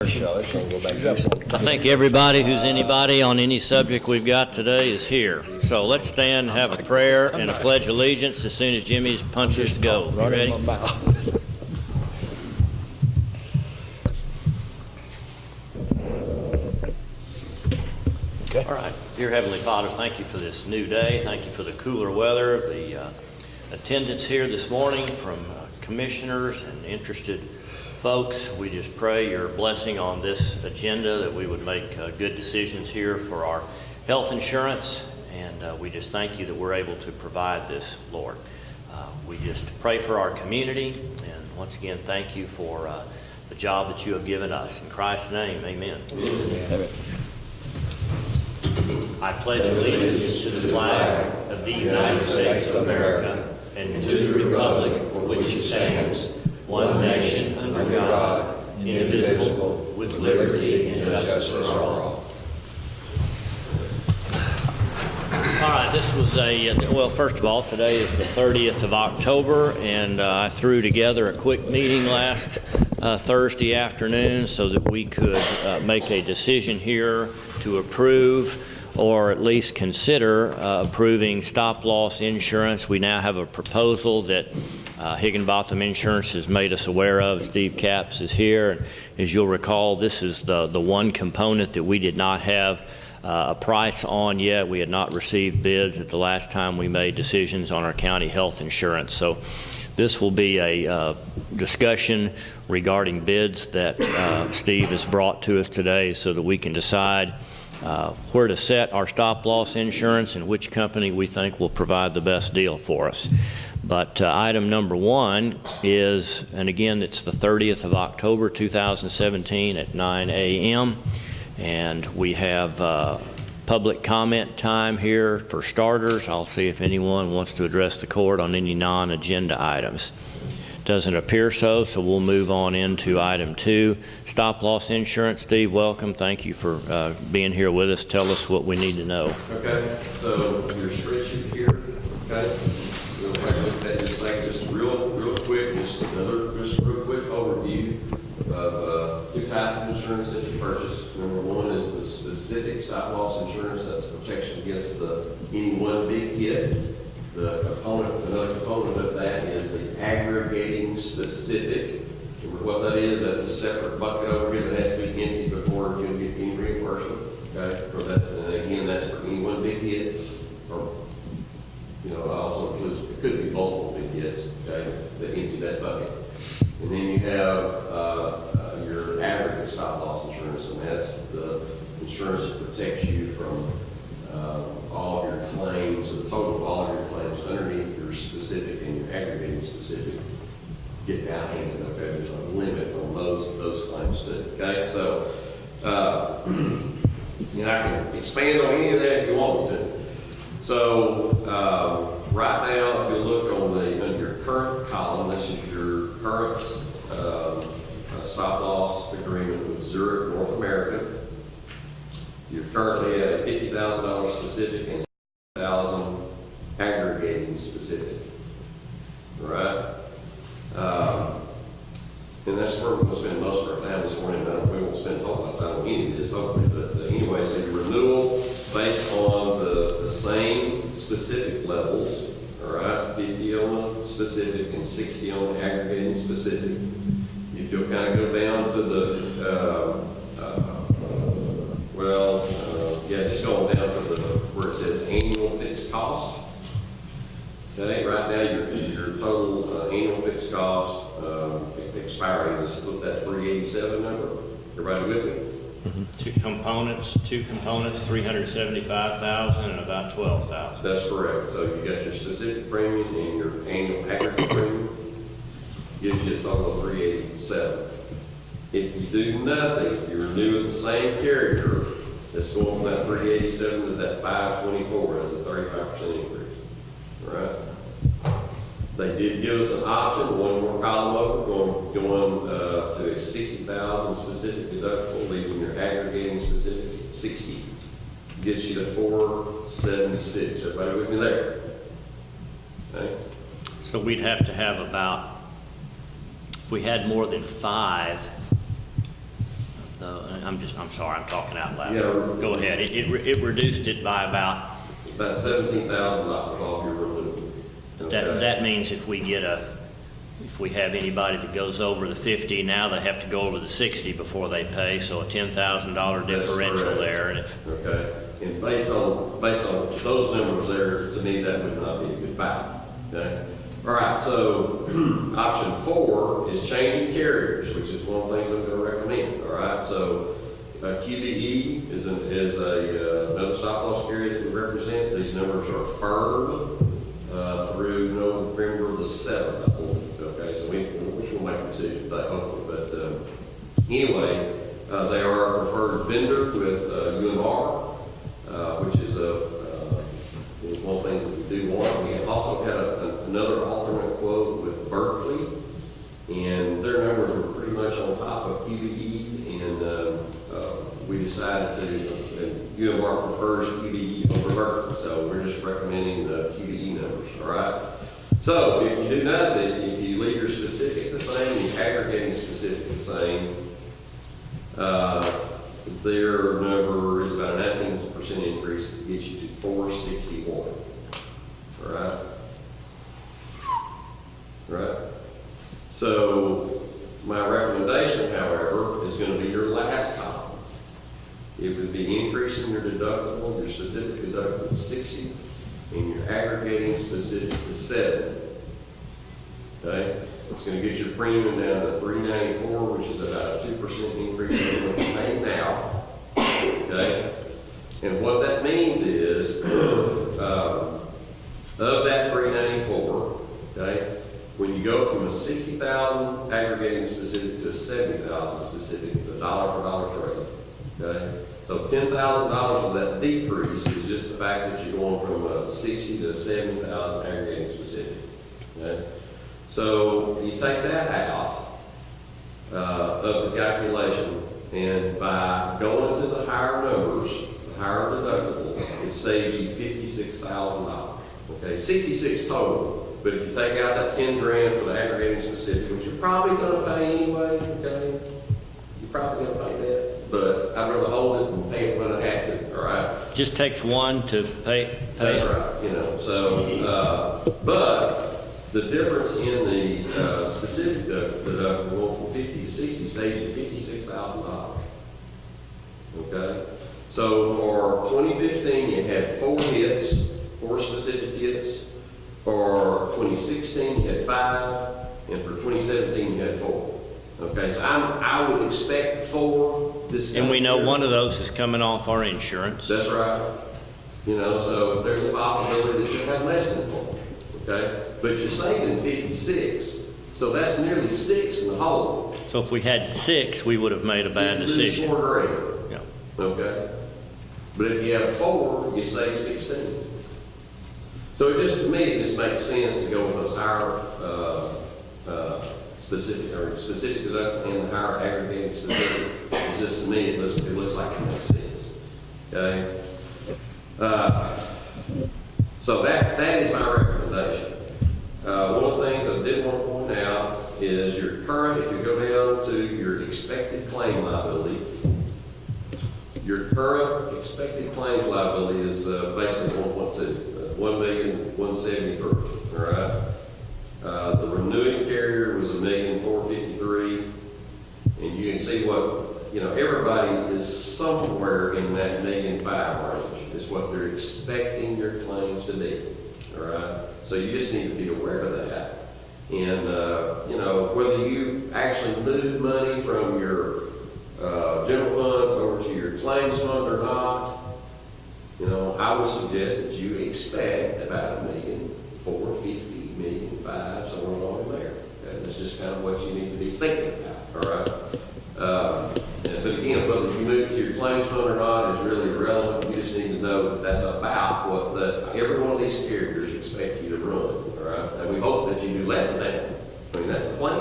I think everybody who's anybody on any subject we've got today is here. So let's stand, have a prayer and a pledge of allegiance as soon as Jimmy's punches to go. You ready? Okay. All right. Dear Heavenly Father, thank you for this new day. Thank you for the cooler weather, the attendance here this morning from commissioners and interested folks. We just pray your blessing on this agenda, that we would make good decisions here for our health insurance, and we just thank you that we're able to provide this, Lord. We just pray for our community, and once again thank you for the job that you have given us. In Christ's name, amen. Amen. I pledge allegiance to the flag of the United States of America and to the republic for which it stands, one nation under God, indivisible, with liberty and justice for all. All right, this was well, first of all, today is the 30th of October, and I threw together a quick meeting last Thursday afternoon so that we could make a decision here to approve or at least consider approving stop-loss insurance. We now have a proposal that Higginbotham Insurance has made us aware of. Steve Capps is here. And as you'll recall, this is the one component that we did not have a price on yet. We had not received bids at the last time we made decisions on our county health insurance. So this will be a discussion regarding bids that Steve has brought to us today so that we can decide where to set our stop-loss insurance and which company we think will provide the best deal for us. But item number one is, and again, it's the 30th of October 2017 at 9 a.m. and we have public comment time here for starters. I'll see if anyone wants to address the court on any non-agenda items. Doesn't appear so we'll move on into item 2, stop-loss insurance. Steve, welcome. Thank you for being here with us. Tell us what we need to know. Okay, so your spreadsheet here, okay? We'll just say just real quick, just a real quick overview of 2 types of insurance that you purchase. Number 1 is the specific stop-loss insurance. That's the protection against any one big hit. Another component of that is the aggregating specific. Remember what that is? That's a separate bucket over here that has to be emptied before you can get any reimbursement. Okay, and again, that's for any one big hit, or also includes, it could be multiple big hits. Okay, that empty that bucket. And then you have your aggregate stop-loss insurance, and that's the insurance that protects you from all of your claims, the total of all of your claims underneath your specific and your aggregating specific get downhanded. Okay, there's a limit on those claims too. Okay, so I can expand on any of that if you want me to. So right now, if you look on your current column, this is your current stop-loss agreement with Zurich North America. You're currently at a $50,000 specific and $1,000 aggregating specific. All right? And that's where we're going to spend most of our time this morning. We won't spend a whole lot of time on any of this, hopefully. But anyway, so your renewal based on the same specific levels. All right? 50 on the specific and 60 on the aggregating specific. If you'll kind of go down to the just going down to where it says annual fixed cost. Okay, right now your total annual fixed cost expiring is that 387 number. Everybody with me? Mm-hmm. Two components, 375,000 and about 12,000. That's correct. So you got your specific premium and your annual aggregate premium. Gives you a total of 387. If you do nothing, you renew with the same carrier. It's going from that 387 to that 524. That's a 35% increase. All right. They did give us an option, one more column over, going to a 60,000 specific deductible, leaving your aggregating specific at 60. Gets you to 476. Everybody with me there? Okay. So we'd have to have about, if we had more than 5 I'm sorry, I'm talking out loud. Yeah. Go ahead. It reduced it by about, About $17,000 off your removal. that means if we have anybody that goes over the 50, now they have to go over the 60 before they pay, so a $10,000 differential correct. there. And if, Okay, and based on those numbers there, to me, that would not be a good buy, okay? All right, so option 4 is changing carriers, which is one of the things I'm gonna recommend, all right? So QBE is another stop loss carrier that we represent. These numbers are firm through November the 7th, I believe, okay? So which will make a decision today, hopefully, but anyway, they are a preferred vendor with UMR, which is one of the things that we do want. We have also got another alternate quote with Berkeley, and their numbers were pretty much on top of QBE, and we decided and UMR prefers QBE over Berkeley, so we're just recommending the QBE numbers, all right? So if you do nothing, if you leave your specific the same, your aggregating specific the same, their number is about a 19% increase that gets you to 461. All right? Right? So my recommendation, however, is going to be your last column. It would be increasing your deductible, your specific deductible to 60, and your aggregating specific to 70. Okay? It's going to get your premium down to $394, which is about a 2% increase in what you're paying now. Okay? And what that means is, of that $394, okay, when you go from a $60,000 aggregating specific to a $70,000 specific, it's a dollar for dollar trade. Okay? So $10,000 of that decrease is just the fact that you're going from a 60 to 70,000 aggregating specific. Okay? So you take that out of the calculation, and by going to the higher numbers, the higher deductibles, it saves you $56,000. Okay, 66 total. But if you take out that 10 grand for the aggregating specific, which you're probably going to pay anyway, okay, you're probably going to pay that. But I'd rather hold it and pay it when I have to. All right. just takes one to pay. That's right. You know, so but the difference in the specific deductible from 50 to 60 saves you $56,000. Okay? So for 2015, you had 4 specific hits. For 2016, you had 5. And for 2017, you had 4. Okay, so I would expect 4 this And we know year. one of those is coming off our insurance. That's right. You know, so there's a possibility that you'll have less than 4. Okay? But you're saving 56. So that's nearly 6 in the hole. So if we had 6, we would have made a bad You lose decision. 4 grand. Yeah. Okay? But if you have 4, you save 16. So it just, to me, it just makes sense to go with those higher specific deductible and the higher aggregating specific. It's just, to me, it looks like it makes sense. Okay? So that is my recommendation. One of the things I did want to point out is your current, if you go down to your expected claim liability, your current expected claims liability is basically 1.2. $1,173,000, all right? The renewing carrier was $1,453,000, and you can see what, you know, everybody is somewhere in that $1,500,000 range, is what they're expecting your claims to be, all right? So you just need to be aware of that. And, you know, whether you actually move money from your general fund over to your claims fund or not, you know, I would suggest that you expect about $1,450,000, $1,500,000, somewhere along there. That's just kind of what you need to be thinking about, all right? But again, whether you move to your claims fund or not is really irrelevant. You just need to know that that's about what every one of these carriers expect you to run, all right? And we hope that you do less than that. I mean, that's the plan.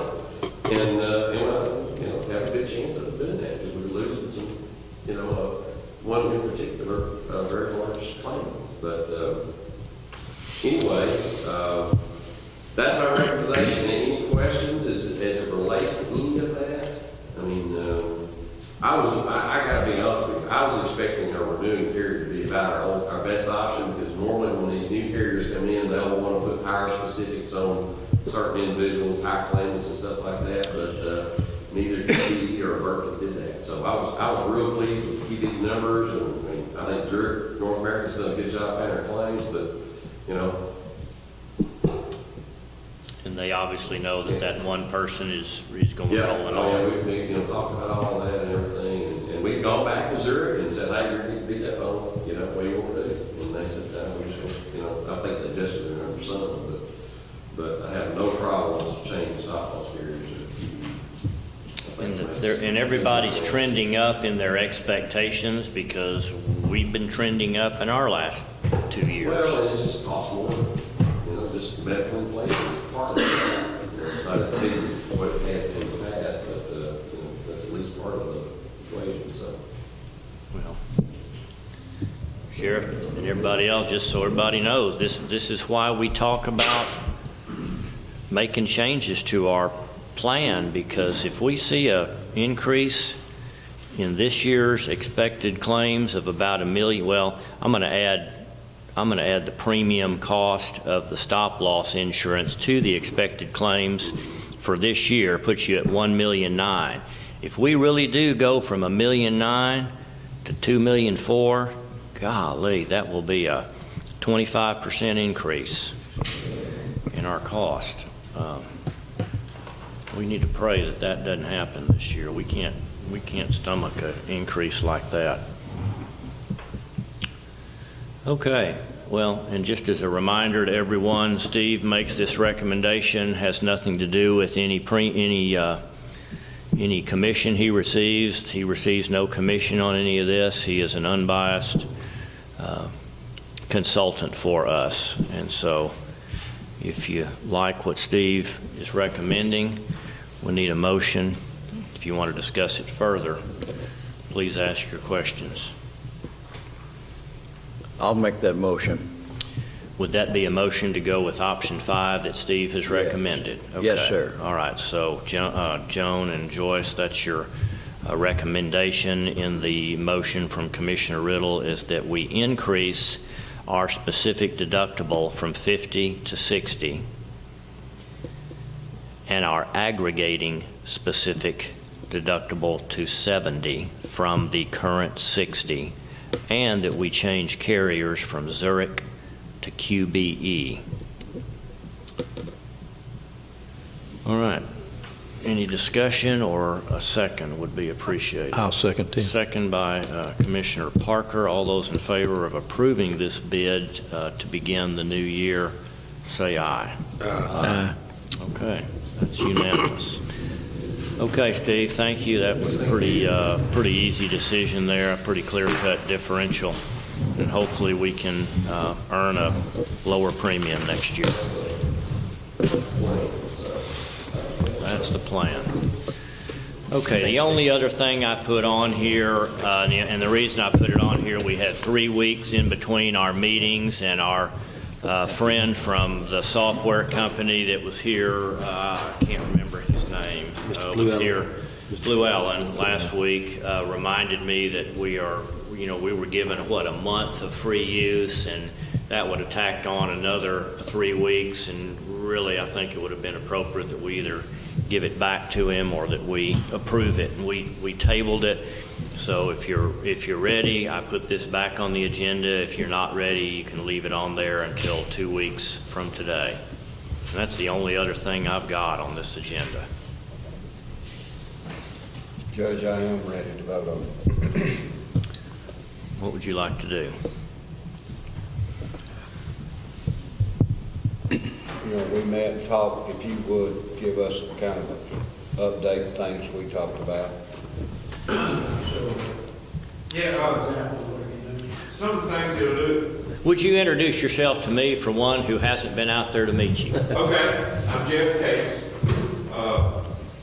And you know, have a good chance of doing that, because we're losing some, you know, one in particular, very large claim. But anyway, that's my recommendation. Any questions as it relates to any of that? I mean, I was I gotta be honest with you, I was expecting our renewing carrier to be about our best option, because normally when these new carriers come in, they'll want to put higher specifics on certain individuals, high claimants and stuff like that, but neither QBE or Berkeley did that. So I was real pleased with QBE numbers, and I mean, I think Zurich, North America's done a good job paying our claims, but, you know. And they obviously know that that one person is going to Yeah, roll it oh, off. yeah, we, you know, talked about all that and everything, and we've gone back to Zurich and said, hey, you're going to beat that phone, you know, what do you want to do? And they said, we just, you know, I think they adjusted their number some, but I have no problems changing stop loss carriers. And everybody's trending up in their expectations, because we've been trending up in our last 2 years. Well, it's just cost more, you know, just medical inflation is part of it. You know, it's not as big as what it has been in the past, but, you know, that's at least part of the equation, so. Well, Sheriff and everybody else, just so everybody knows, this is why we talk about making changes to our plan, because if we see a increase in this year's expected claims of about $1 million, well, I'm going to add the premium cost of the stop loss insurance to the expected claims for this year, puts you at $1.9 million. If we really do go from $1.9 million to $2.4 million, golly, that will be a 25% increase in our cost. We need to pray that that doesn't happen this year. We can't stomach an increase like that. Okay, well, and just as a reminder to everyone, Steve makes this recommendation, has nothing to do with any commission he receives. He receives no commission on any of this. He is an unbiased consultant for us. And so if you like what Steve is recommending, we need a motion. If you want to discuss it further, please ask your questions. I'll make that motion. Would that be a motion to go with option 5 that Steve has recommended? Okay. Yes, sir. All right, so Joan and Joyce, that's your recommendation in the motion from Commissioner Riddle, is that we increase our specific deductible from 50 to 60 and our aggregating specific deductible to 70 from the current 60, and that we change carriers from Zurich to QBE. All right. Any discussion or a second would be appreciated. I'll second that. Second by Commissioner Parker. All those in favor of approving this bid to begin the new year, say aye. Aye. Okay, that's unanimous. Okay, Steve, thank you. That was a pretty easy decision there, a pretty clear-cut differential, and hopefully we can earn a lower premium next year. That's the plan. Okay, the only other thing I put on here, and the reason I put it on here, we had 3 weeks in between our meetings, and our friend from the software company that was here, I can't remember his name, was here, Blue Allen, last week, reminded me that we were given, a month of free use, and that would have tacked on another 3 weeks, and really I think it would have been appropriate that we either give it back to him or that we approve it. And we tabled it. So if you're ready, I put this back on the agenda. If you're not ready, you can leave it on there until 2 weeks from today. And that's the only other thing I've got on this agenda. Judge, I am ready to vote on it. What would you like to do? You know, we met and talked, if you would give us kind of update things we talked about. Some of the things he'll do. Would you introduce yourself to me, for one who hasn't been out there to meet you? Okay, I'm Jeff Cates.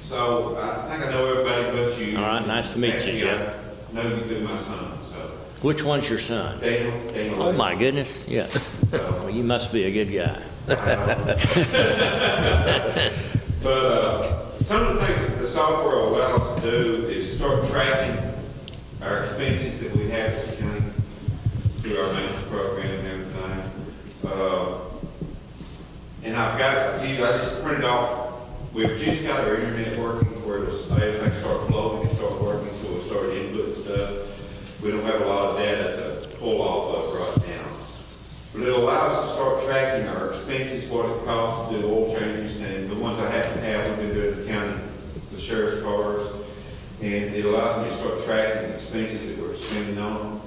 So I think I know everybody but you. All right, nice to meet you, Actually, Jeff. I know you through my son, so. Which one's your son? Daniel. Oh my goodness, yeah. Well, you must be a good guy. But some of the things that the software will allow us to do is start tracking our expenses that we have as a county through our maintenance program and everything. And I've got a few, I just printed off, we've just got our internet working where everything started flowing and started working, so we started inputting stuff. We don't have a lot of data to pull off of right now. But it allows us to start tracking our expenses, what it costs to do oil changes, and the ones I have to have, we've been doing the county, the sheriff's cars. And it allows me to start tracking the expenses that we're spending on them.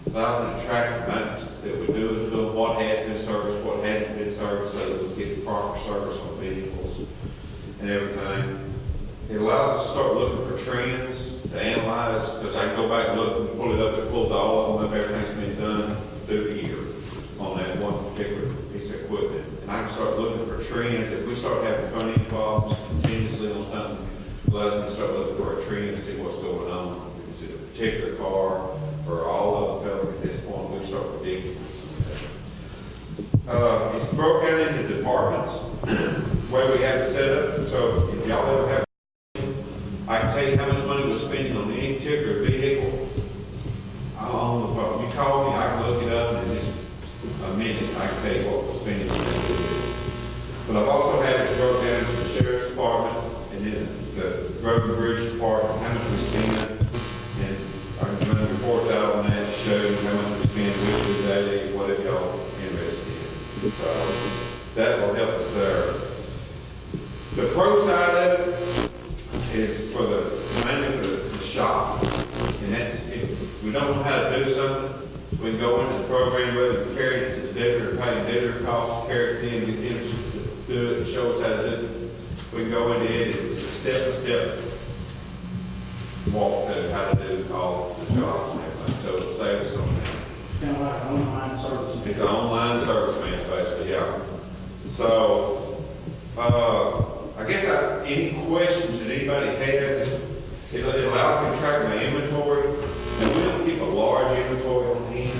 It allows me to track the maintenance that we're doing to them, what has been serviced, what hasn't been serviced, so that we get the proper service on vehicles and everything. It allows us to start looking for trends to analyze, because I can go back and look and pull it up, it pulls all of them up, everything's been done through the year on that one particular piece of equipment. And I can start looking for trends. If we start having funding problems continuously on something, it allows me to start looking for a trend and see what's going on. Is it a particular car or all of them at this point? We start predicting something. It's broken down into departments, the way we have it set up. So if y'all ever have, I can tell you how much money we're spending on any particular vehicle. I own the phone. You call me, I can look it up in just a minute. I can tell you what we're spending on that vehicle. But I've also had it broken down to the sheriff's department and then the road and bridge department, how much we spend. And I can run reports out on that to show you how much we spend weekly, daily, whatever y'all interested in. So that will help us there. The pro side of it is for mainly for the shop. And that's, if we don't know how to do something, we can go into the program, whether we carry it to the debtor, pay the debtor costs, carry it in, get them to do it, and show us how to do it. We can go into it, it's a step-by-step walk through how to do all the jobs and everything, so it'll save us on that. Kind of like online service. It's an online service, man, basically, yeah. So, I guess any questions that anybody has, it allows me to track my inventory. And we don't keep a large inventory on hand,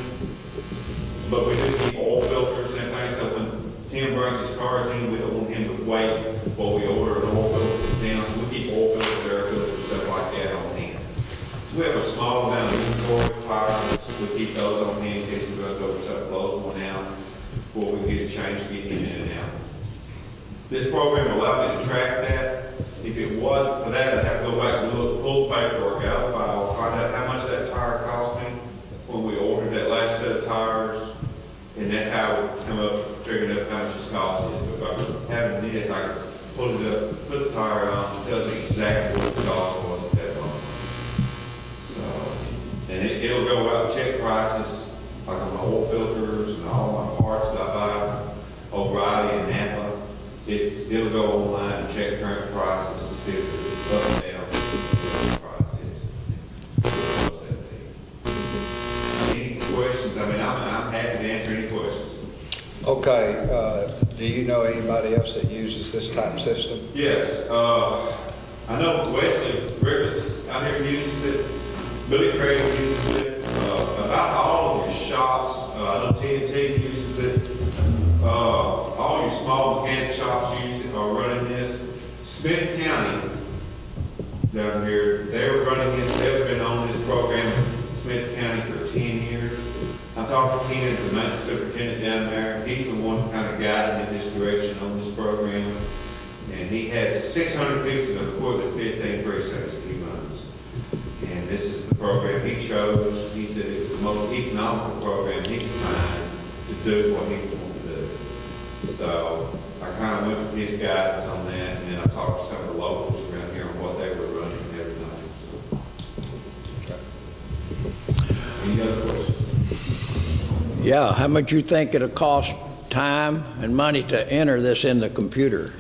but we do keep oil filters and things. So when Tim brings his cars in, we don't want him to wait while we order an oil filter down. So we keep oil filters, air filters, stuff like that on hand. So we have a small amount of inventory, tires. We keep those on hand in case we go over something, blows one out, before we get it changed, get in and out. This program will allow me to track that. If it wasn't for that, I'd have to go back and look, pull the paperwork out of the file, find out how much that tire cost me when we ordered that last set of tires, and that's how we come up, figuring out how much this cost is. But by having this, I can pull it up, put the tire on, it tells me exactly what the cost was at that moment. So, and it'll go out and check prices, like on my oil filters and all my parts that I buy, O'Reilly and Napa. It'll go online and check current prices to see if it's up and down what the price is. Any questions? I mean, I'm happy to answer any questions. Okay, do you know anybody else that uses this type system? Yes, I know Wesley Ricketts out here uses it. Billy Craig uses it. About all of your shops, I know TNT uses it. All your small mechanic shops use it, are running this. Smith County down here, they're running it, they've been on this program in Smith County for 10 years. I talked to Ken, the maintenance superintendent down there. He's the one kind of guiding in this direction on this program. And he has 600 pieces of equipment, 15 precincts that he runs. And this is the program he chose. He said it was the most economical program he could find to do what he was wanting to do. So I kind of went with his guidance on that, and then I talked to some of the locals around here on what they were running and everything. So. Any other questions? Yeah, how much you think it'll cost time and money to enter this in the computer?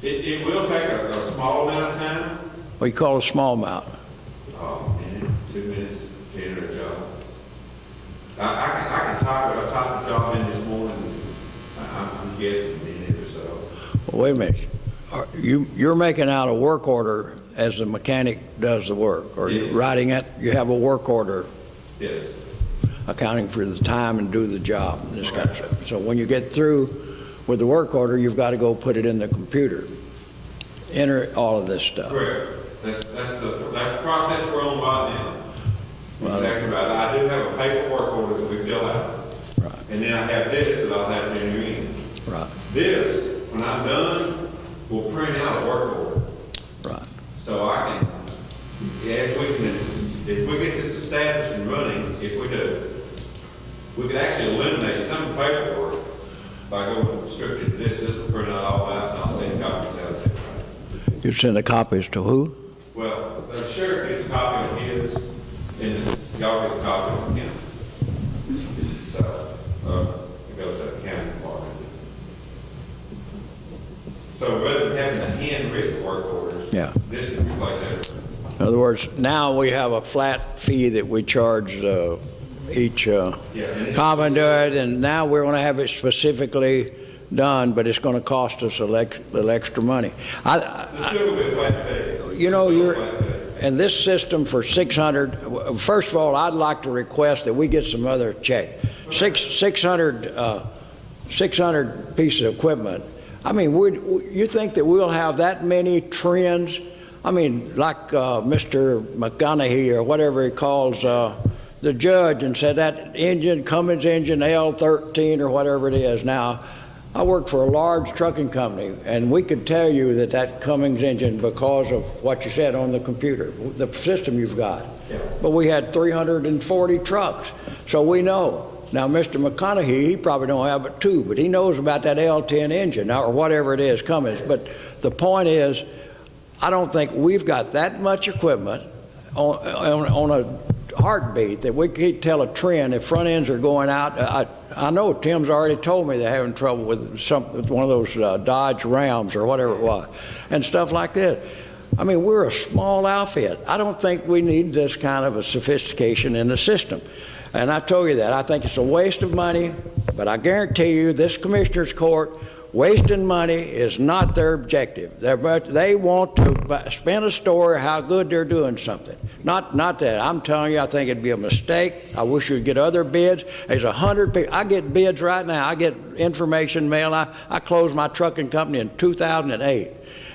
It will take a small amount of time. What do you call a small amount? Minute, 2 minutes to enter a job. I can type it. I typed the job in this morning. I'm guessing a minute or so. Well, wait a minute. You're making out a work order as the mechanic does the work, or Yes. you're writing it, you have a work order Yes. accounting for the time and do the job and this kind of Right. stuff. So when you get through with the work order, you've got to go put it in the computer. Enter all of this stuff. Correct. That's the process we're on right now. if we get this established and running, if we could actually eliminate some paperwork by going strictly to this. This will print it all out, and I'll send copies out to everybody. You send the copies to who? Well, the sheriff gets a copy of his, and y'all get a copy of him. So, it goes to the county department. So rather than having the handwritten work orders, Yeah. this can replace everything. In other words, now we have a flat fee that we charge each Yeah, and it's- conduit, and now we're going to have it specifically done, but it's going to cost us a little extra money. There's still a bit flat fee. You know, Still you're, flat fee. and this system for 600, first of all, I'd like to request that we get some other check. 600 pieces of equipment. I mean, you think that we'll have that many trends? I mean, like Mr. McConaughey or whatever he calls the judge and said that engine, Cummins engine L13 or whatever it is. Now, I work for a large trucking company, and we could tell you that that Cummins engine, because of what you said on the computer, the system you've got. Yeah. But we had 340 trucks, so we know. Now, Mr. McConaughey, he probably don't have but 2, but he knows about that L10 engine or whatever it is, Cummins. But the point is, I don't think we've got that much equipment on a heartbeat that we could tell a trend if front ends are going out. I know Tim's already told me they're having trouble with one of those Dodge Rams or whatever it was, and stuff like this. I mean, we're a small outfit. I don't think we need this kind of a sophistication in the system. And I told you that. I think it's a waste of money, but I guarantee you this Commissioner's Court, wasting money is not their objective. They want to spin a story how good they're doing something. Not that. I'm telling you, I think it'd be a mistake. I wish you'd get other bids. There's 100 people. I get bids right now. I get information mail. I closed my trucking company in 2008.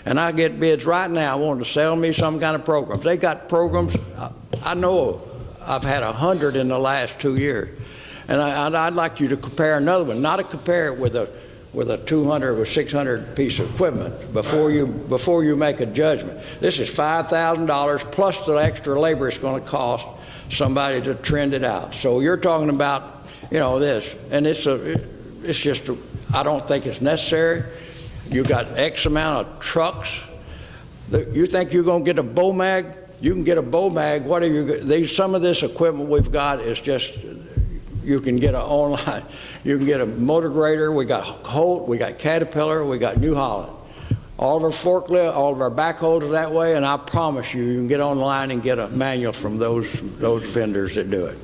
And I get bids right now wanting to sell me some kind of programs. They got programs. I know I've had 100 in the last 2 years. And I'd like you to compare another one, not to compare it with a 200 or 600 piece of equipment before you make a judgment. This is $5,000 plus the extra labor it's going to cost somebody to trend it out. So you're talking about, this, and it's just I don't think it's necessary. You got X amount of trucks. You think you're going to get a bow mag? You can get a bow mag. What are you? Some of this equipment we've got is just. You can get online. You can get a motor grader. We got Holt. We got Caterpillar. We got New Holland. All of our forklift, all of our backhoes are that way. And I promise you, you can get online and get a manual from those vendors that do it.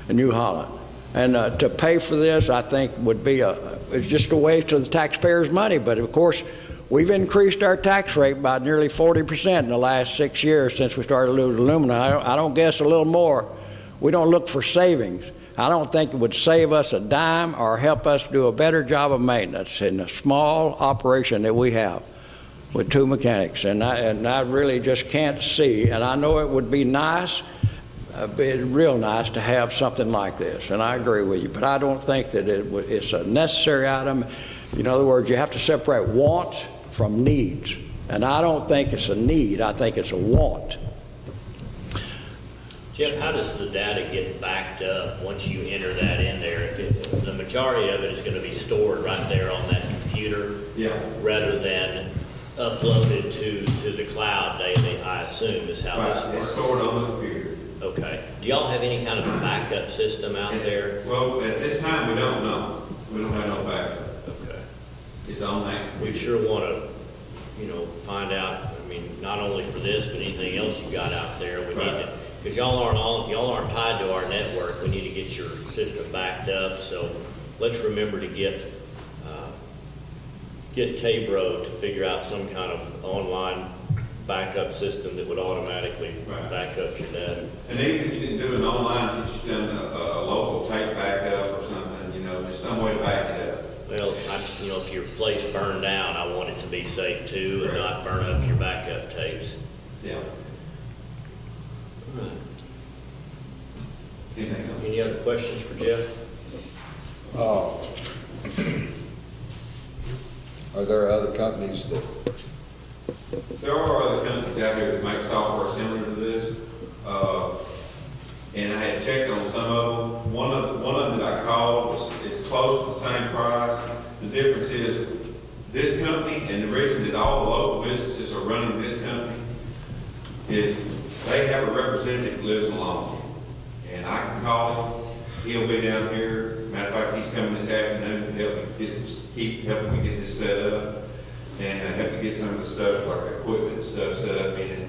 And New Holland. And to pay for this, I think would be it's just a waste of the taxpayers' money. But of course, we've increased our tax rate by nearly 40% in the last 6 years since we started losing aluminum. I don't guess a little more. We don't look for savings. I don't think it would save us a dime or help us do a better job of maintenance in a small operation that we have with 2 mechanics. And I really just can't see, and I know it would be nice, real nice to have something like this, and I agree with you, but I don't think that it's a necessary item. In other words, you have to separate wants from needs, and I don't think it's a need. I think it's a want. Jeff, how does the data get backed up once you enter that in there? If the majority of it is going to be stored right there on that computer, rather than uploaded to the cloud daily, I assume is how this works. It's stored on the computer. Okay. Do y'all have any kind of a backup system out there? Well, at this time, we don't know. We don't have no backup. Okay. It's on that. We sure want to, find out. I mean, not only for this, but anything else you got out there. We need to. Because y'all aren't tied to our network. We need to get your system backed up. So let's remember to get K-Bro to figure out some kind of online backup system that would automatically back up your data. And even if you didn't do an online, if you done a local tape backup or something, there's some way to back it up. Well, if your place burned down, I want it to be safe too, and not burn up your backup tapes. Yeah. Anything else? Any other questions for Jeff? Are there other companies that, There are other companies out there that make software similar to this. checked on some of them. One of them that I called is close to the same price. The difference is this company, and the reason that all the local businesses are running this company is they have a representative that lives in Longview. And I can call him, he'll be down here. Matter of fact, he's coming this afternoon to help me keep helping me get this set up. And help me get some of the stuff, like equipment and stuff set up in it.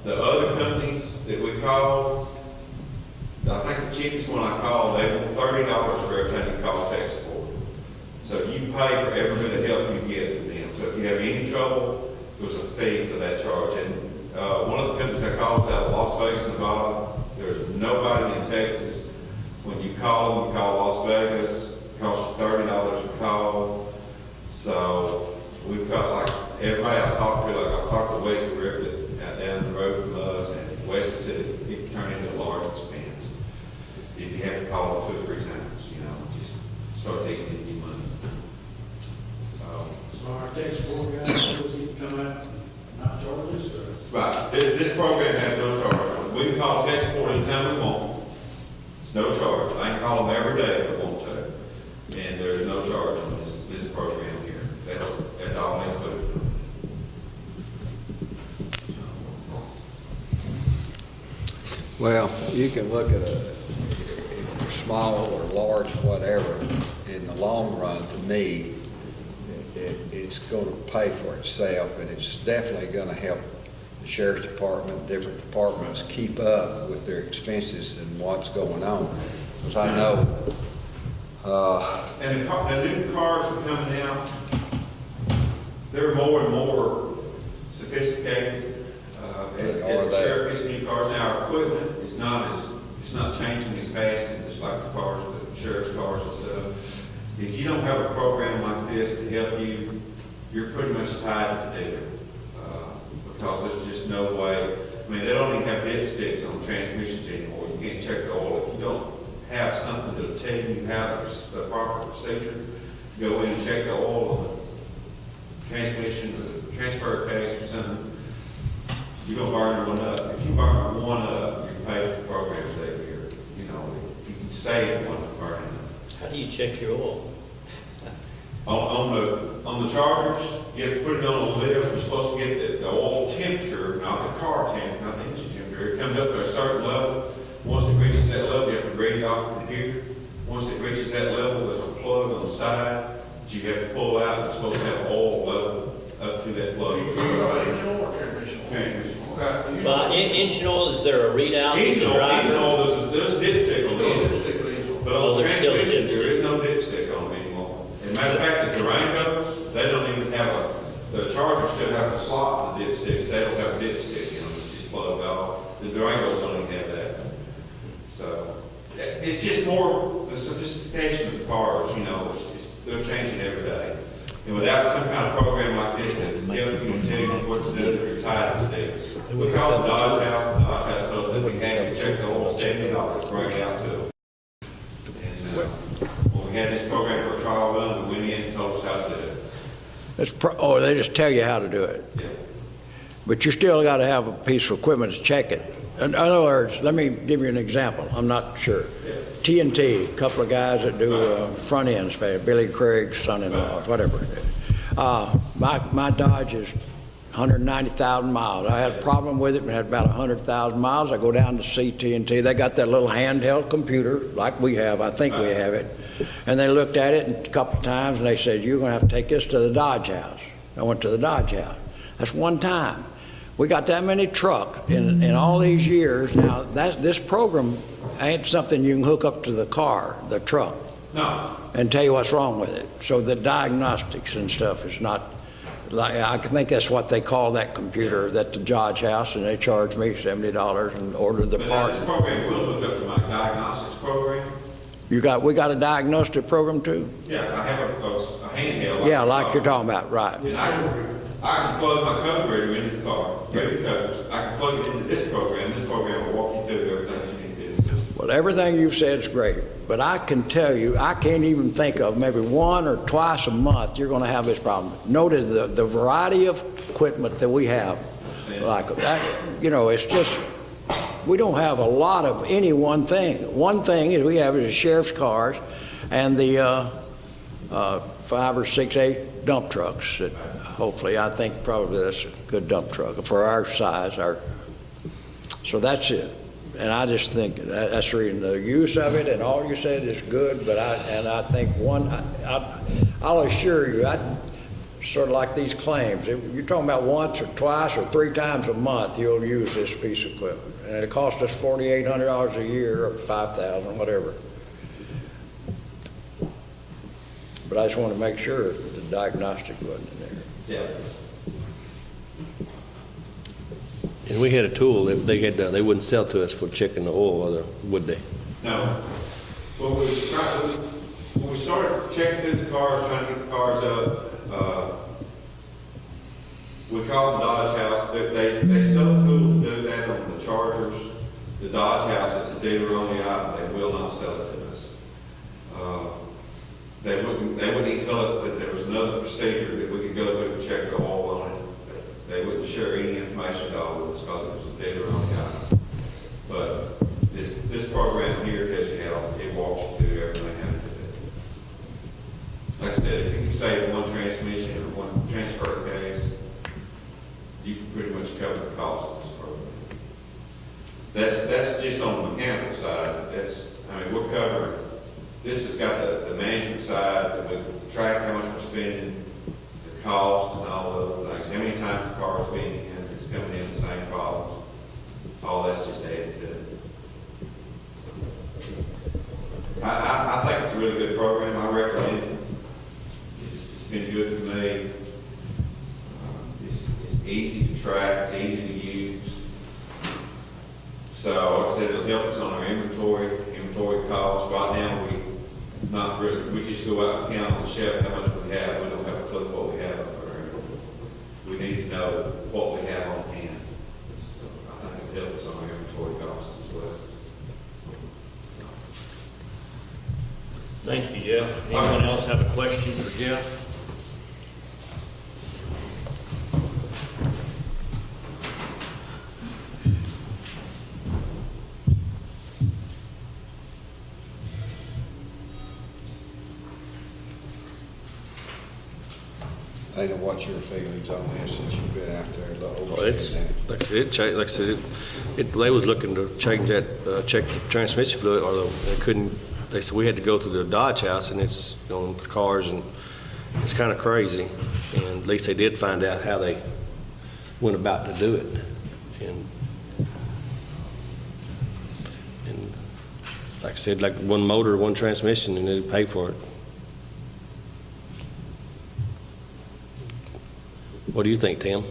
The other companies that we called, I think the cheapest one I called, they want $30 for every time you call tech support. So you pay for every bit of help you get from them. So if you have any trouble, there's a fee for that charge. And one of the companies I called was out of Las Vegas, Nevada. There's nobody in Texas. When you call them, you call Las Vegas, it costs you $30 a call. So we felt like everybody I talked to Weston River down the road from us, and Weston said it could turn into a large expense if you have to call them 2 or 3 times, you know, just start taking in your money. So our tech support guys, those need to come out, not charge us, or? Right, this program has no charge. We can call tech support anytime we want. It's no charge. I can call them every day if I want to, and there's no charge on this program here. That's all included. Well, you can look at a small or large, whatever. In the long run, to me, it's going to pay for itself, and it's definitely going to help the sheriff's department, different departments keep up with their expenses and what's going on. Because I know. And the new cars are coming out. They're more and more sophisticated. As the sheriff gets new cars now, our equipment is not changing as fast as just like the cars, the sheriff's cars and stuff. If you don't have a program like this to help you, you're pretty much tied to the dealer. Because there's just no way. I mean, they don't even have dipsticks on transmissions anymore. You can't check the oil. If you don't have something to tell you how the proper procedure, go in and check the oil on the transmission or the transfer case or something, you're going to burn one up. If you burn one up, you're paid for programs every year. You know, if you can save one from burning up. How do you check your oil? On the chargers, you have to put it on a lid. We're supposed to get the oil temperature, not the car temperature, not the engine temperature. It comes up to a certain level. Once it reaches that level, you have to read it off the computer. Once it reaches that level, there's a plug on the side that you have to pull out. It's supposed to have oil level up to that plug. Engine oil or transmission oil? Transmission. Okay. Engine oil, is there a readout? Engine oil, there's a dipstick on the engine. But on the transmission, there is no dipstick on it anymore. As a matter of fact, the Durangos, they don't even have the Chargers still have a slot for the dipstick. They don't have a dipstick, you know, it's just plugged off. The Durangos don't even have that. So, it's just more the sophistication of the cars, you know, they're changing every day. And without some kind of program like this that help you and tell you what to do, you're tied to do. We called the Dodge House told us that we had to check the oil $70, bring it out to them. And when we had this program for a trial run, we went in and told us how to do it. They just tell you how to do it. Yeah. But you still got to have a piece of equipment to check it. In other words, let me give you an example. I'm not sure. Yeah. T&T, a couple of guys that do front ends, Billy Craig's son-in-law, whatever. My Dodge is 190,000 miles. I had a problem with it and had about 100,000 miles. I go down to see T&T. They got that little handheld computer like we have. I think we have it. And they looked at it a couple of times and they said, you're going to have to take this to the Dodge House. I went to the Dodge House. That's one time. We got that many trucks in all these years. Now, this program ain't something you can hook up to the car, the truck, No. and tell you what's wrong with it. So the diagnostics and stuff is not, like, I think that's what they call that computer at the Dodge House, and they charge me $70 and order the But part. this program will hook up to my diagnostics program. We got a diagnostic program too? Yeah, I have a handheld. Yeah, like you're talking about, right. And I can plug my code reader into the car, read the codes. I can plug it into this program. This program will walk you through everything you need to do. Well, everything you've said is great, but I can tell you, I can't even think of maybe one or twice a month you're going to have this problem. Notice the variety of equipment that we have, like that. You know, it's just We don't have a lot of any one thing. One thing is we have is the sheriff's cars and the 5 or 6, 8 dump trucks that hopefully, I think probably that's a good dump truck for our size. So that's it. And I just think that's the reason. The use of it and all you said is good, but I think I'll assure you, sort of like these claims. If you're talking about once or twice or 3 times a month, you'll use this piece of equipment. And it costs us $4,800 a year or $5,000, whatever. But I just want to make sure the diagnostic wasn't in there. Yeah. And we had a tool that they wouldn't sell to us for checking the oil, would they? No. Well, when we started checking through the cars, trying to get the cars up, we called the Dodge House. They so cool to do that on the Chargers. The Dodge House, it's a dealer-only item. They will not sell it to us. They wouldn't even tell us that there was another procedure that we could go through to check the oil on it. They wouldn't share any information at all with us because it was a dealer-only item. But this program here tells you how it walks you through everything how to do it. Like I said, if you can save one transmission or one transfer case, you can pretty much cover the cost of this program. That's just on the mechanical side. We're covering. This has got the management side that we track how much we're spending, the cost, and all those things. How many times the car is being in, it's coming in the same problems. All that's just added to it. I think it's a really good program. I recommend it. It's been good for me. It's easy to track. It's easy to use. So, like I said, it'll help us on our inventory costs. Right now, we just go out and count on the shelf how much we have. We don't have a clue what we have up there. We need to know what we have on hand. So I think it'll help us on our inventory costs as well. Thank you, Jeff. Anyone else have a question for Jeff? Dana, what's your feelings on this since you've been out there? Well, it's, like I said, they was looking to change that, check the transmission fluid, or they couldn't, they said we had to go to the Dodge House, and it's on cars, and it's kind of crazy. And at least they did find out how they went about to do it. And like I said, like one motor, one transmission, and they'd pay for it. What do you think, Tim? I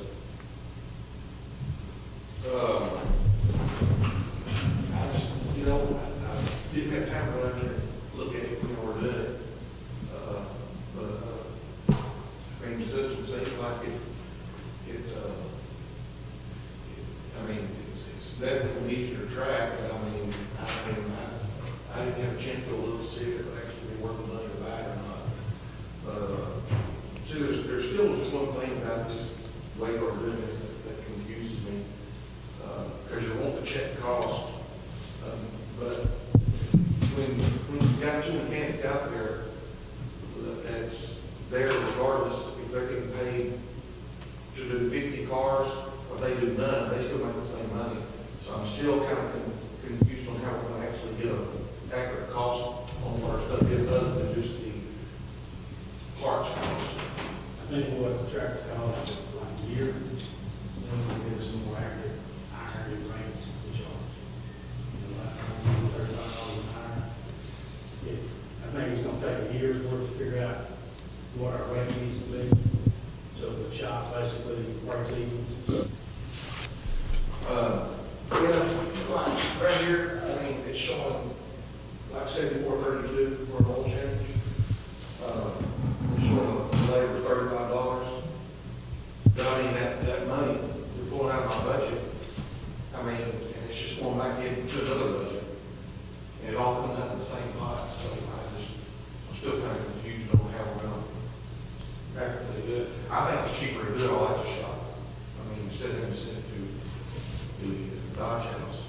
didn't have time to go out there and look at it when we were doing it. The system seems like it's definitely easier to track, but I didn't have a chance to go look to see if it would actually be worth the money to buy it or not. See, there's still just one thing about this way we're doing this that confuses me, because you want to check cost, but when you've got 2 mechanics out there, that's there regardless if they're getting paid to do 50 cars or they do none, they still make the same money. So I'm still kind of confused on how we're going to actually get an accurate cost on our stuff is other than just the parts cost. I think we'll have to track the cost of like a year, then we'll get some more accurate rates to charge. $35 an hour. I think it's gonna take a year's worth to figure out what our rate needs to be, so the shop basically breaks even. Right here, it's showing like 74.32 for an oil change. It's showing labor $35. But that money we're pulling out of my budget, and it's just going back into another budget. And it all comes out of the same pot, so I'm still kind of confused on how we're going to accurately do it. I think it's cheaper to do it all at the shop. Instead of having to send it to the Dodge House.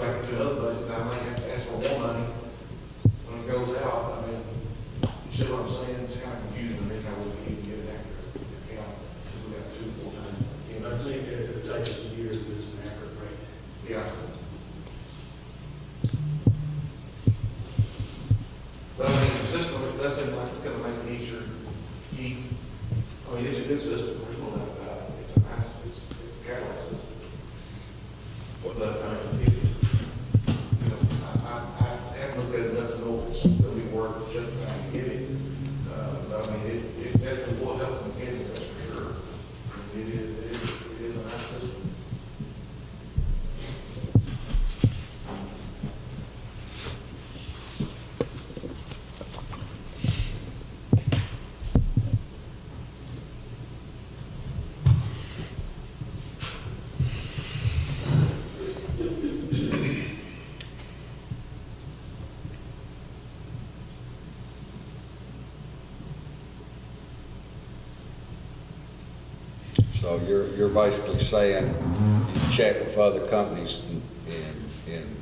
back into another budget, and I might have to ask for more money when it goes out. I mean, you see what I'm saying? It's kind of confusing to me how we can even get an accurate account, because we got 2 full-time. And I think that it would take us a year to do an accurate rate. Yeah. But I mean, the system, it does seem like it's gonna make it easier to keep. I mean, it's a good system, there's no doubt about it. It's a nice, it's a Cadillac system. But, I mean, it's, you know, I haven't looked at it enough to know if it's gonna be worth justifying to get it. But I mean, it definitely will help them get it, that's for sure. I mean, it is a nice system. So you're basically saying you check with other companies and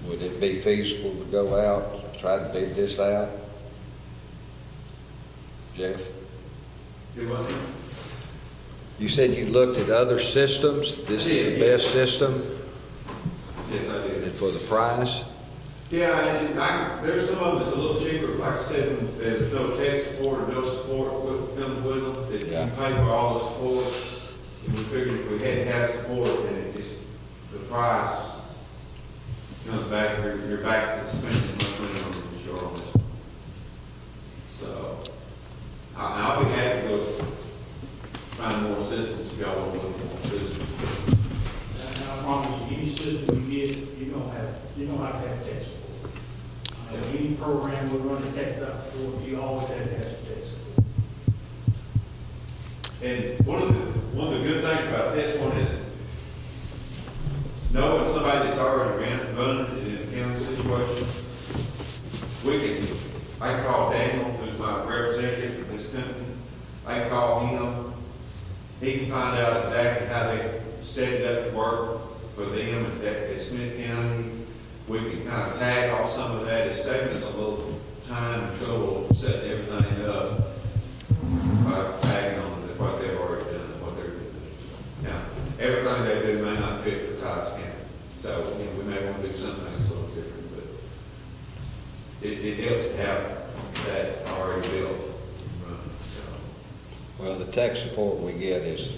would it be feasible to go out, try to bid this out? Jeff? Do what? You said you looked at other systems, this is the best system, Yes, I did. and for the price? Yeah, and there's some of them that's a little cheaper, like I said, there's no tech support or no support that comes with them, that you Yeah. pay for all the support. And we figured if we hadn't had support, then it just, the price comes back, you're back to spending as much money on it as you are on this one. So, I'll be happy to go find more systems if y'all want to look at more systems. And I promise you, any system you get, you don't have to have tech support. Any program we run a tech up for, you always have to have some tech support. And one of the good things about this one is knowing somebody that's already running in an accounting situation, I can call Daniel, who's my representative for this company. I can call him. He can find out exactly how they set it up to work for them at Smith County. We can kind of tag off some of that. It's saving us a little time and trouble setting everything up by tagging on what they've already done and what they're doing. Now, everything they do may not fit for Titus County. So, you know, we may want to do some things a little different, but it helps to have that already built. So, Well, the tech support we get is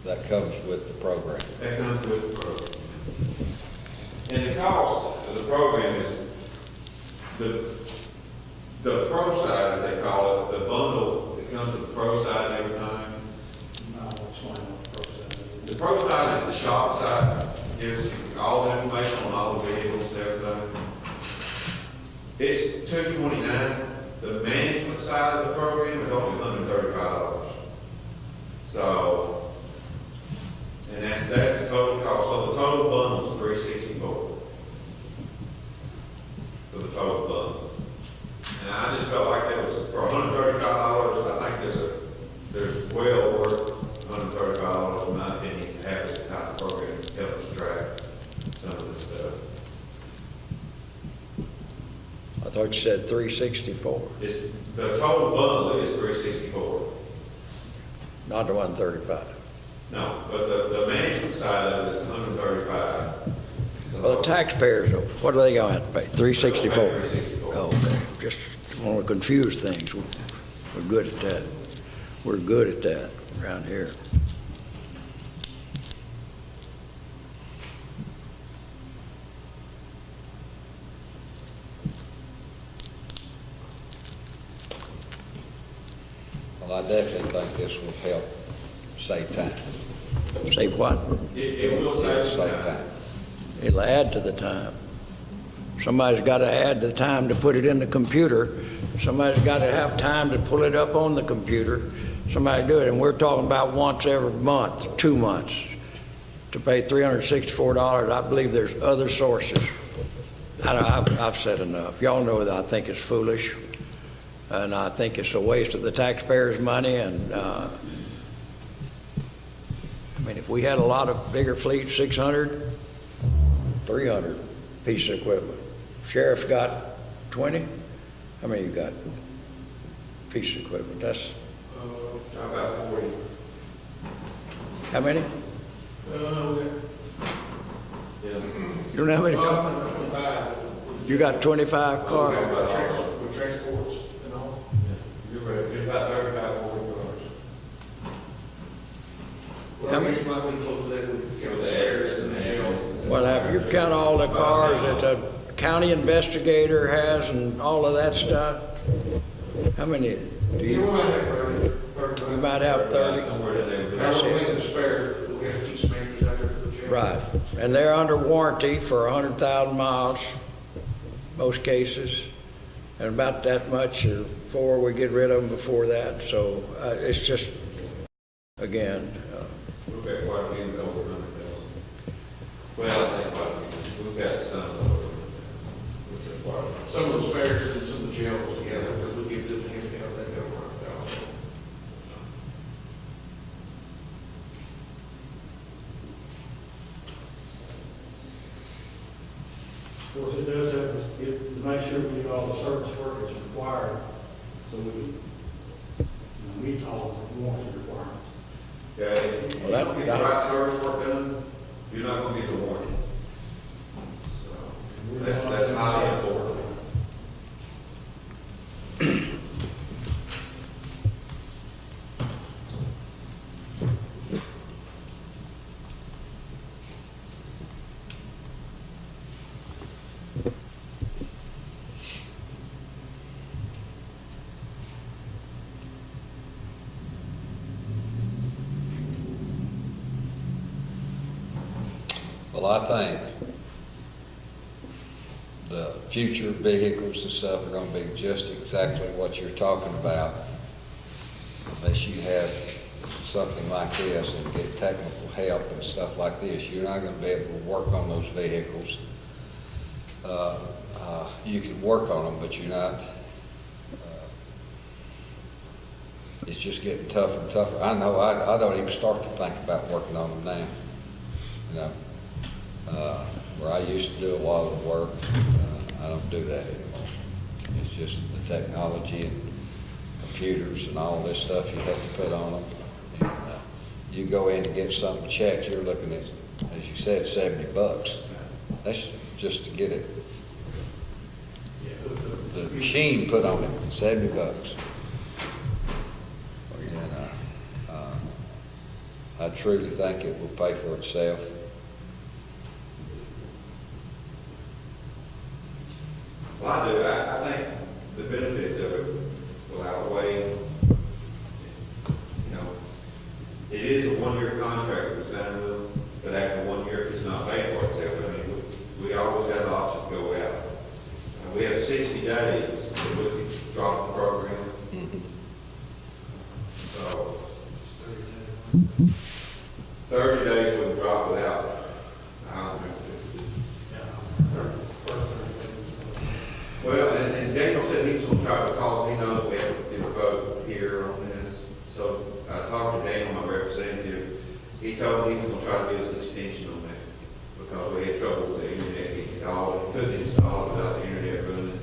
that comes with the program. that comes with the program. And the cost of the program is the pro side, as they call it, the bundle that comes with the pro side and everything. No, it's one of the process. The pro side is the shop side, gives all the information on all the vehicles and everything. It's $229. The management side of the program is only $135. So, and that's the total cost. So the total bundle is $364 for the total bundle. And I just felt like that was for $135. I think there's well worth $135 in my opinion to have this type of program to help us track some of this stuff. I thought you said 364, The total bundle is $364. not the 135. No, but the management side of it is $135. So- Well, the taxpayers, what are they gonna have to pay? 364? $364. Oh, okay, just want to confuse things. We're good at that. We're good at that around here. Well, I definitely think this will help save time. Save what? It will save Save time. time. It'll add to the time. Somebody's got to add the time to put it in the computer. Somebody's got to have time to pull it up on the computer. Somebody do it, and we're talking about once every month, 2 months, to pay $364. I believe there's other sources. I've said enough. Y'all know that I think it's foolish, and I think it's a waste of the taxpayers' money, and I mean, if we had a lot of bigger fleets, 600, 300 pieces of equipment. Sheriff's got 20? How many you got? Piece of equipment, that's, About 40. how many? Yeah. You don't have any? Well, I think 25. You got 25 cars? With transports and all. You're right, you're about 35, 40 cars. Well, How I many? guess might be close to that with the heirs and the jails. Well, now, if you count all the cars that the county investigator has and all of that stuff, how many do You you? might have 30, 35. You might have 30. Somewhere in there. I That's don't it. think the spares, we have to keep some extras out there for the jail. Right, and they're under warranty for 100,000 miles, most cases, and about that much or before we get rid of them before that, so it's just, again, We've got quite a few over 100,000. Well, I say quite a few, we've got some over 100,000. Some of the spares and some of the jails together, because we give them handouts, they go around. Of course, it does have to make sure we do all the service work that's required, so we meet all the warranty requirements. Yeah, if you Well, that- don't get the right service work done, you're not gonna get the warranty. So, that's highly important. Well, I think the future vehicles and stuff are gonna be just exactly what you're talking about. Unless you have something like this and get technical help and stuff like this, you're not gonna be able to work on those vehicles. You can work on them, but you're not, it's just getting tougher and tougher. I know, I don't even start to think about working on them now, you know. Where I used to do a lot of the work, I don't do that anymore. It's just the technology and computers and all this stuff you have to put on them. And, you go in to get something checked, you're looking at, as you said, $70. That's just to get it, the machine put on it, $70. And, I truly think it will pay for itself. Well, I do. I think the benefits of it will outweigh, it is a one-year contract we signed with them, but after 1 year, if it's not paid for itself, I mean, we always have the option to go out. We have 60 days that we can drop the program. So 30 days we can drop without, I don't remember. Well, and Daniel said he was going to try, because he knows we have to get a vote here on this. So I talked to Daniel, my representative. He told me he was going to try to get us an extension on that, because we had trouble with the internet. He couldn't install it without the internet running.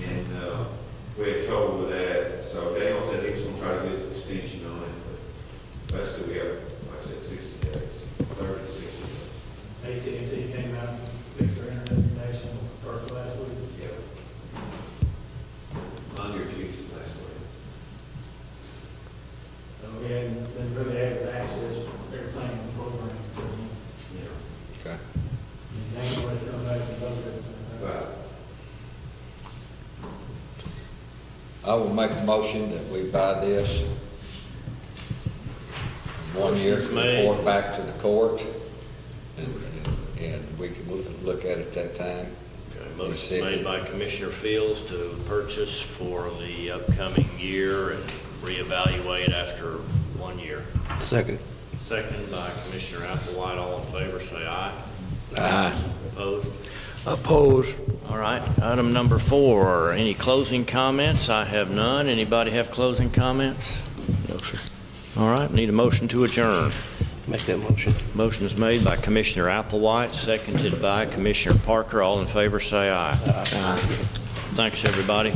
And we had trouble with that. So Daniel said he was going to try to get us an extension on it. But basically, we have, like I said, 60 days, 30 to 60 days. AT&T came out and fixed their internet connection first last week. Yeah. Monday or Tuesday last week. So we hadn't been really able to access everything in the program. Yeah. Okay. And then when it comes back and does everything. Right. I will make a motion that we buy this. 1 year, Motion's made. report back to the court, and we can look at it that time. Okay, motion made by Commissioner Fields to purchase for the upcoming year and reevaluate after 1 year. Second. Second by Commissioner Applewhite. All in favor, say aye. Aye. Opposed? Opposed. All right, item number 4, any closing comments? I have none. Anybody have closing comments? No, sir. All right, need a motion to adjourn. Make that motion. Motion is made by Commissioner Applewhite, seconded by Commissioner Parker. All in favor, say aye. Thanks, everybody.